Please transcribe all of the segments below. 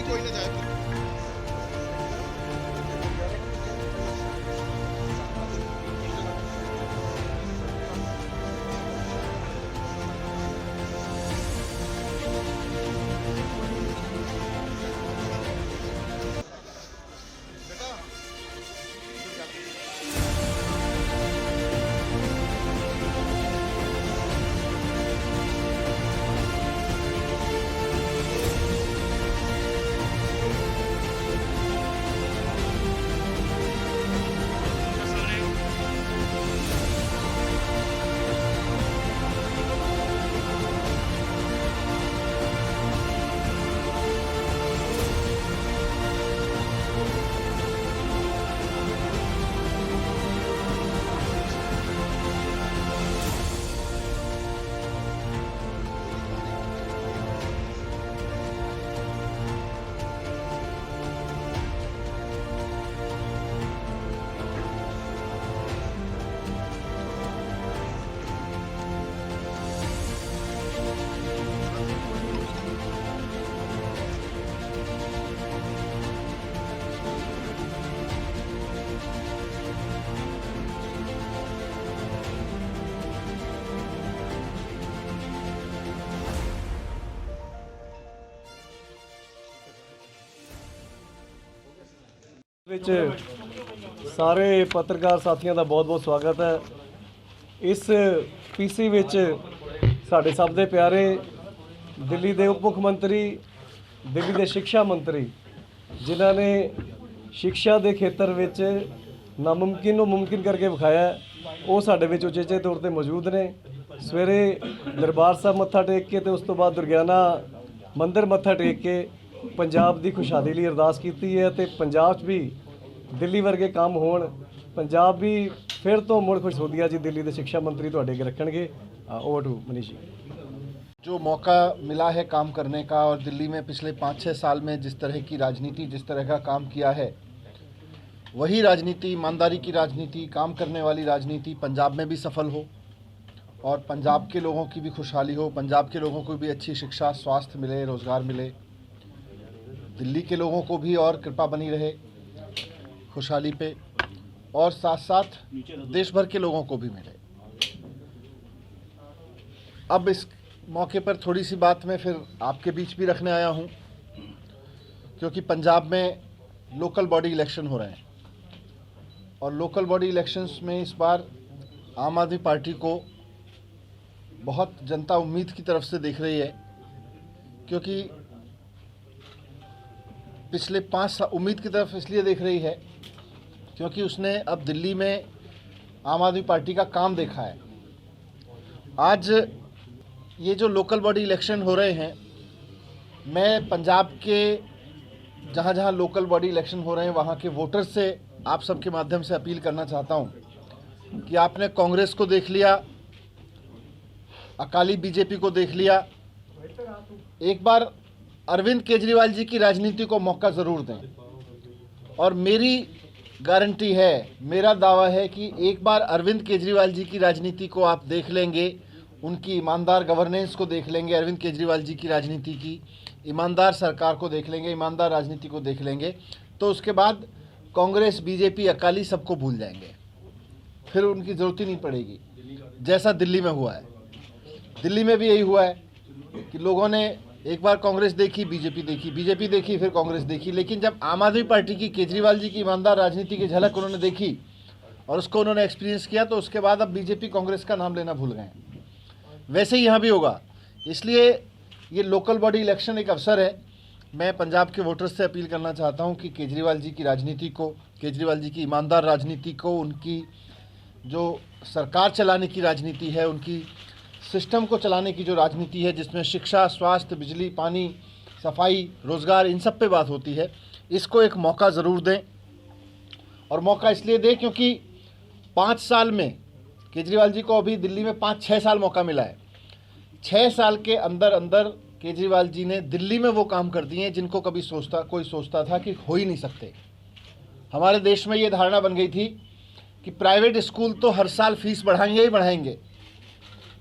कोई ना जाए। ਵਿੱਚ ਸਾਰੇ ਪੱਤਰਕਾਰ ਸਾਥੀਆਂ ਦਾ ਬਹੁਤ-ਬਹੁਤ ਸਵਾਗਤ ਹੈ। ਇਸ ਪੀਸੀ ਵਿੱਚ ਸਾਡੇ ਸਭ ਦੇ ਪਿਆਰੇ ਦਿੱਲੀ ਦੇ ਉਪ ਮੁੱਖ ਮੰਤਰੀ, ਦਿੱਲੀ ਦੇ ਸਿੱਖਿਆ ਮੰਤਰੀ, ਜਿਨ੍ਹਾਂ ਨੇ ਸਿੱਖਿਆ ਦੇ ਖੇਤਰ ਵਿੱਚ ਨਾਮੁਮਕਿਨ ਨੂੰ ਮੁਮਕਿਨ ਕਰਕੇ ਵਿਖਾਇਆ, ਉਹ ਸਾਡੇ ਵਿੱਚ ਉਚੇਚੇ ਤੌਰ ਤੇ ਮੌਜੂਦ ਨੇ। ਸਵੇਰੇ ਦਰਬਾਰ ਸਾਹਿਬ ਮੱਥਾ ਟੇਕ ਕੇ ਤੇ ਉਸ ਤੋਂ ਬਾਅਦ ਦੁਰਗਿਆਨਾ ਮੰਦਿਰ ਮੱਥਾ ਟੇਕ ਕੇ ਪੰਜਾਬ ਦੀ ਖੁਸ਼ਹਾਲੀ ਲਈ ਅਰਦਾਸ ਕੀਤੀ ਹੈ ਤੇ ਪੰਜਾਬ 'ਚ ਵੀ ਦਿੱਲੀ ਵਰਗੇ ਕੰਮ ਹੋਣ, ਪੰਜਾਬ ਵੀ ਫਿਰ ਤੋਂ ਮੁੜ ਖੁਸ਼ਹੋਦੀਆ ਜੀ ਦਿੱਲੀ ਦੇ ਸਿੱਖਿਆ ਮੰਤਰੀ ਤੁਹਾਡੇ ਅੱਗੇ ਰੱਖਣਗੇ। Over to Manish ji. जो मौका मिला है काम करने का और दिल्ली में पिछले 5-6 साल में जिस तरह की राजनीति, जिस तरह का काम किया है, वही राजनीति, ईमानदारी की राजनीति, काम करने वाली राजनीति पंजाब में भी सफल हो और पंजाब के लोगों की भी खुशहाली हो, पंजाब के लोगों को भी अच्छी शिक्षा, स्वास्थ्य मिले, रोज़गार मिले, दिल्ली के लोगों को भी और कृपा बनी रहे खुशहाली पे, और साथ साथ देश भर के लोगों को भी मिले। अब इस मौके पर थोड़ी सी बात मैं फिर आपके बीच भी रखने आया हूँ, क्योंकि पंजाब में लोकल बॉडी इलेक्शन हो रहे हैं और लोकल बॉडी इलेक्शंस में इस बार आम आदमी पार्टी को बहुत जनता उम्मीद की तरफ से देख रही है, क्योंकि पिछले 5 साल उम्मीद की तरफ इसलिए देख रही है क्योंकि उसने अब दिल्ली में आम आदमी पार्टी का काम देखा है। आज ये जो लोकल बॉडी इलेक्शन हो रहे हैं, मैं पंजाब के जहाँ जहाँ लोकल बॉडी इलेक्शन हो रहे हैं वहाँ के वोटर्स से आप सबके माध्यम से अपील करना चाहता हूँ कि आपने कांग्रेस को देख लिया, अकाली बीजेपी को देख लिया, एक बार अरविंद केजरीवाल जी की राजनीति को मौका ज़रूर दें। और मेरी गारंटी है, मेरा दावा है कि एक बार अरविंद केजरीवाल जी की राजनीति को आप देख लेंगे, उनकी ईमानदार गवर्नेंस को देख लेंगे, अरविंद केजरीवाल जी की राजनीति की ईमानदार सरकार को देख लेंगे, ईमानदार राजनीति को देख लेंगे, तो उसके बाद कांग्रेस, बीजेपी, अकाली सबको भूल जाएंगे, फिर उनकी ज़रूरत ही नहीं पड़ेगी। जैसा दिल्ली में हुआ है, दिल्ली में भी यही हुआ है कि लोगों ने एक बार कांग्रेस देखी, बीजेपी देखी, बीजेपी देखी, फिर कांग्रेस देखी, लेकिन जब आम आदमी पार्टी की, केजरीवाल जी की ईमानदार राजनीति की झलक उन्होंने देखी और उसको उन्होंने एक्सपीरियंस किया, तो उसके बाद अब बीजेपी कांग्रेस का नाम लेना भूल गए। वैसे ही यहाँ भी होगा, इसलिए ये लोकल बॉडी इलेक्शन एक अवसर है। मैं पंजाब के वोटर्स से अपील करना चाहता हूँ कि केजरीवाल जी की राजनीति को, केजरीवाल जी की ईमानदार राजनीति को, उनकी जो सरकार चलाने की राजनीति है, उनकी सिस्टम को चलाने की जो राजनीति है, जिसमें शिक्षा, स्वास्थ्य, बिजली, पानी, सफाई, रोज़गार, इन सब पे बात होती है, इसको एक मौका ज़रूर दें। और मौका इसलिए दें क्योंकि 5 साल में केजरीवाल जी को अभी दिल्ली में 5-6 साल मौका मिला है। 6 साल के अंदर अंदर केजरीवाल जी ने दिल्ली में वो काम कर दिए जिनको कभी कोई सोचता था कि हो ही नहीं सकते। हमारे देश में ये धारणा बन गई थी कि प्राइवेट स्कूल तो हर साल फीस बढ़ाएंगे ही बढ़ाएंगे,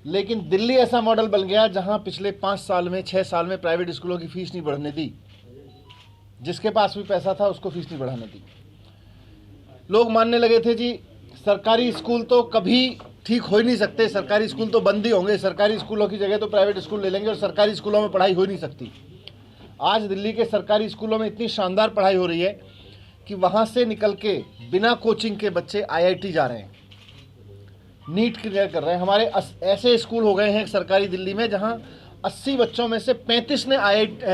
लेकिन दिल्ली ऐसा मॉडल बन गया जहां पिछले 5 साल में 6 साल में प्राइवेट स्कूलों की फीस नहीं बढ़ने दी। जिसके पास भी पैसा था उसको फीस नहीं बढ़ाने दी। लोग मानने लगे थे जी सरकारी स्कूल तो कभी ठीक हो ही नहीं सकते, सरकारी स्कूल तो बंद ही होंगे, सरकारी स्कूलों की जगह तो प्राइवेट स्कूल ले लेंगे और सरकारी स्कूलों में पढ़ाई हो ही नहीं सकती। आज दिल्ली के सरकारी स्कूलों में इतनी शानदार पढ़ाई हो रही है कि वहाँ से निकल के बिना कोचिंग के बच्चे IIT जा रहे हैं, नीट क्लियर कर रहे हैं। हमारे ऐसे स्कूल हो गए हैं सरकारी दिल्ली में जहाँ 80 बच्चों में से 35 ने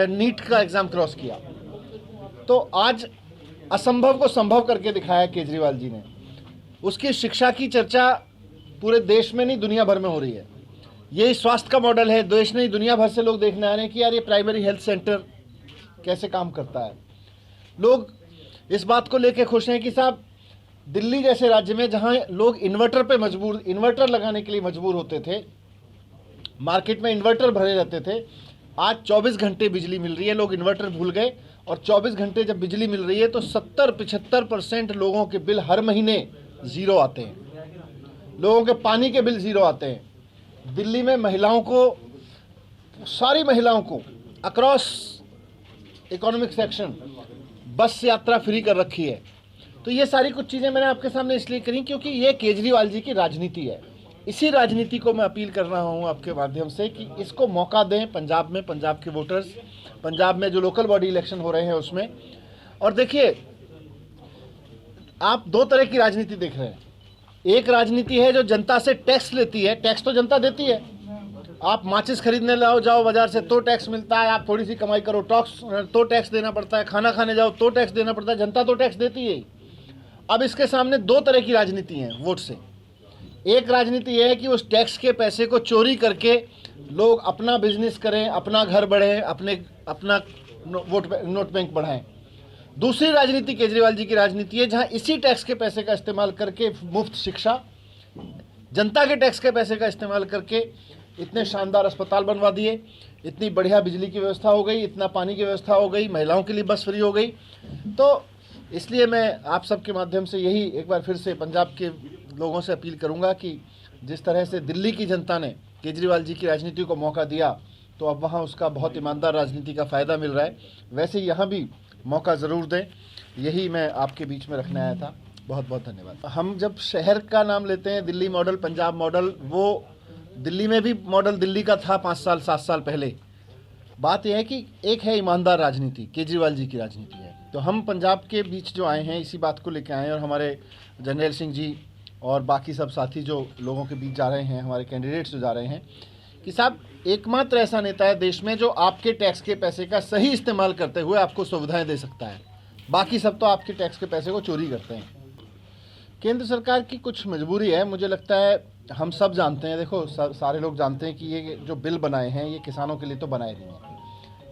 नीट का एग्ज़ाम क्रॉस किया। तो आज असंभव को संभव करके दिखाया केजरीवाल जी ने। उसकी शिक्षा की चर्चा पूरे देश में नहीं दुनिया भर में हो रही है। यही स्वास्थ्य का मॉडल है, देश नहीं दुनिया भर से लोग देखने आ रहे हैं कि यार ये प्राइमरी हेल्थ सेंटर कैसे काम करता है। लोग इस बात को लेकर खुश हैं कि साहब दिल्ली जैसे राज्य में जहां लोग इन्वर्टर लगाने के लिए मजबूर होते थे, मार्केट में इन्वर्टर भरे रहते थे, आज 24 घंटे बिजली मिल रही है। लोग इन्वर्टर भूल गए और 24 घंटे जब बिजली मिल रही है तो 70-75% लोगों के बिल हर महीने ज़ीरो आते हैं, लोगों के पानी के बिल ज़ीरो आते हैं। दिल्ली में महिलाओं को, सारी महिलाओं को अक्रॉस इकोनॉमिक सेक्शन बस यात्रा फ्री कर रखी है। तो ये सारी कुछ चीज़ें मैंने आपके सामने इसलिए करी क्योंकि ये केजरीवाल जी की राजनीति है। इसी राजनीति को मैं अपील कर रहा हूँ आपके माध्यम से कि इसको मौका दें पंजाब में, पंजाब के वोटर्स, पंजाब में जो लोकल बॉडी इलेक्शन हो रहे हैं उसमें। और देखिए आप 2 तरह की राजनीति देख रहे हैं। एक राजनीति है जो जनता से टैक्स लेती है, टैक्स तो जनता देती है। आप माचिस खरीदने जाओ बाजार से तो टैक्स मिलता है, आप थोड़ी सी कमाई करो तो टैक्स देना पड़ता है, खाना खाने जाओ तो टैक्स देना पड़ता है, जनता तो टैक्स देती है। अब इसके सामने 2 तरह की राजनीति है वोट से। एक राजनीति यह है कि उस टैक्स के पैसे को चोरी करके लोग अपना बिजनेस करें, अपना घर बढ़ें, अपना नोट बैंक बढ़ाएं। दूसरी राजनीति केजरीवाल जी की राजनीति है जहां इसी टैक्स के पैसे का इस्तेमाल करके मुफ्त शिक्षा, जनता के टैक्स के पैसे का इस्तेमाल करके इतने शानदार अस्पताल बनवा दिए, इतनी बढ़िया बिजली की व्यवस्था हो गई, इतना पानी की व्यवस्था हो गई, महिलाओं के लिए बस फ्री हो गई। तो इसलिए मैं आप सबके माध्यम से यही एक बार फिर से पंजाब के लोगों से अपील करूंगा कि जिस तरह से दिल्ली की जनता ने केजरीवाल जी की राजनीति को मौका दिया तो अब वहाँ उसका बहुत ईमानदार राजनीति का फ़ायदा मिल रहा है। वैसे यहाँ भी मौका ज़रूर दें, यही मैं आपके बीच में रखने आया था। बहुत बहुत धन्यवाद। हम जब शहर का नाम लेते हैं, दिल्ली मॉडल, पंजाब मॉडल, वो दिल्ली में भी मॉडल दिल्ली का था 5 साल 7 साल पहले। बात यह है कि एक है ईमानदार राजनीति, केजरीवाल जी की राजनीति है। तो हम पंजाब के बीच जो आए हैं इसी बात को लेकर आए हैं और हमारे जर्नैल सिंह जी और बाकी सब साथी जो लोगों के बीच जा रहे हैं, हमारे कैंडिडेट्स जो जा रहे हैं, कि साहब एकमात्र ऐसा नेता है देश में जो आपके टैक्स के पैसे का सही इस्तेमाल करते हुए आपको सुविधाएं दे सकता है। बाकी सब तो आपके टैक्स के पैसे को चोरी करते हैं। केंद्र सरकार की कुछ मजबूरी है, मुझे लगता है हम सब जानते हैं। देखो सारे लोग जानते हैं कि ये जो बिल बनाए हैं ये किसानों के लिए तो बनाए नहीं हैं,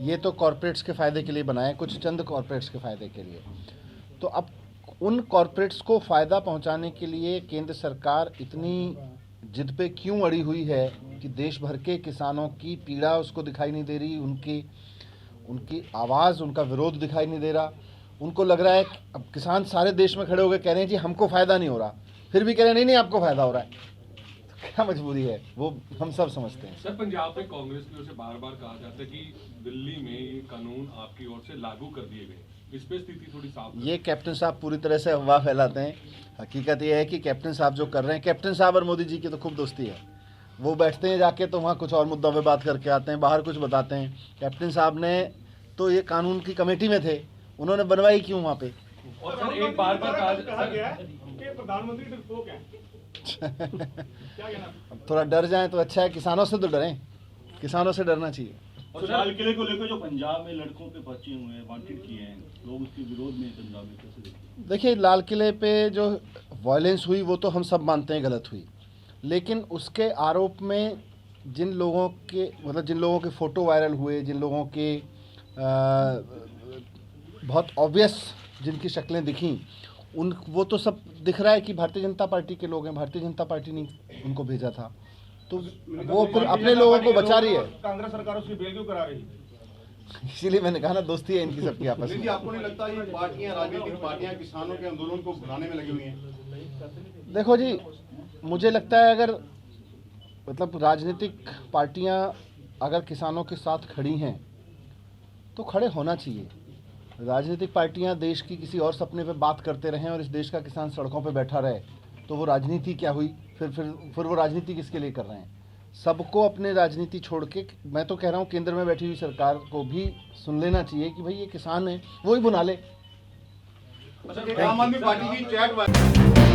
ये तो कॉरपोरेट्स के फ़ायदे के लिए बनाए, कुछ चंद कॉरपोरेट्स के फ़ायदे के लिए। तो अब उन कॉरपोरेट्स को फ़ायदा पहुंचाने के लिए केंद्र सरकार इतनी जिद पे क्यों अड़ी हुई है कि देश भर के किसानों की पीड़ा उसको दिखाई नहीं दे रही, उनकी आवाज़, उनका विरोध दिखाई नहीं दे रहा। उनको लग रहा है कि अब किसान सारे देश में खड़े हो गए कह रहे हैं जी हमको फ़ायदा नहीं हो रहा, फिर भी कह रहे हैं नहीं आपको फ़ायदा हो रहा है। क्या मजबूरी है वो हम सब समझते हैं। सर, पंजाब में कांग्रेस की ओर से बार बार कहा जाता है कि दिल्ली में ये कानून आपकी ओर से लागू कर दिए गए, इस पे स्थिति थोड़ी साफ है। ये कैप्टन साहब पूरी तरह से अफवाह फैलाते हैं। हकीकत ये है कि कैप्टन साहब जो कर रहे हैं, कैप्टन साहब और मोदी जी की तो खूब दोस्ती है। वो बैठते हैं जाके तो वहाँ कुछ और मुद्दों पे बात करके आते हैं, बाहर कुछ बताते हैं। कैप्टन साहब ने तो ये कानून की कमेटी में थे, उन्होंने बनवाई क्यों वहाँ पे? और सर एक बार कहा गया है कि प्रधानमंत्री डरपोक हैं। क्या कहना? अब थोड़ा डर जाएं तो अच्छा है, किसानों से तो डरें, किसानों से डरना चाहिए। और लाल किले को लेकर जो पंजाब में लड़कों पे पर्चे हुए हैं, वांटेड किए हैं लोग, उसके विरोध में पंजाब में कैसे देखते हैं? देखिए लाल किले पे जो वायलेंस हुई वो तो हम सब मानते हैं गलत हुई, लेकिन उसके आरोप में जिन लोगों के फ़ोटो वायरल हुए, जिन लोगों के बहुत ऑब्वियस जिनकी शक्लें दिखीं, वो तो सब दिख रहा है कि भारतीय जनता पार्टी के लोग हैं। भारतीय जनता पार्टी ने उनको भेजा था। तो वो फिर अपने लोगों को बचा रही है। कांग्रेस सरकार उसकी बेल क्यों करा रही है? इसीलिए मैंने कहा ना, दोस्ती है इनकी सबकी आपस जी, में। आपको नहीं लगता ये पार्टियां, राजनीतिक पार्टियां किसानों के आंदोलन को भुनाने में लगी हुई हैं? देखो जी, मुझे लगता है अगर मतलब राजनीतिक पार्टियां अगर किसानों के साथ खड़ी हैं तो खड़े होना चाहिए। राजनीतिक पार्टियां देश की किसी और सपने पे बात करते रहें और इस देश का किसान सड़कों पे बैठा रहे तो वो राजनीति क्या हुई? फिर वो राजनीति किसके लिए कर रहे हैं? सबको अपने राजनीति छोड़ के, मैं तो कह रहा हूँ केंद्र में बैठी हुई सरकार को भी सुन लेना चाहिए कि भाई ये किसान है, वो ही बुना ले। आम आदमी पार्टी की चैट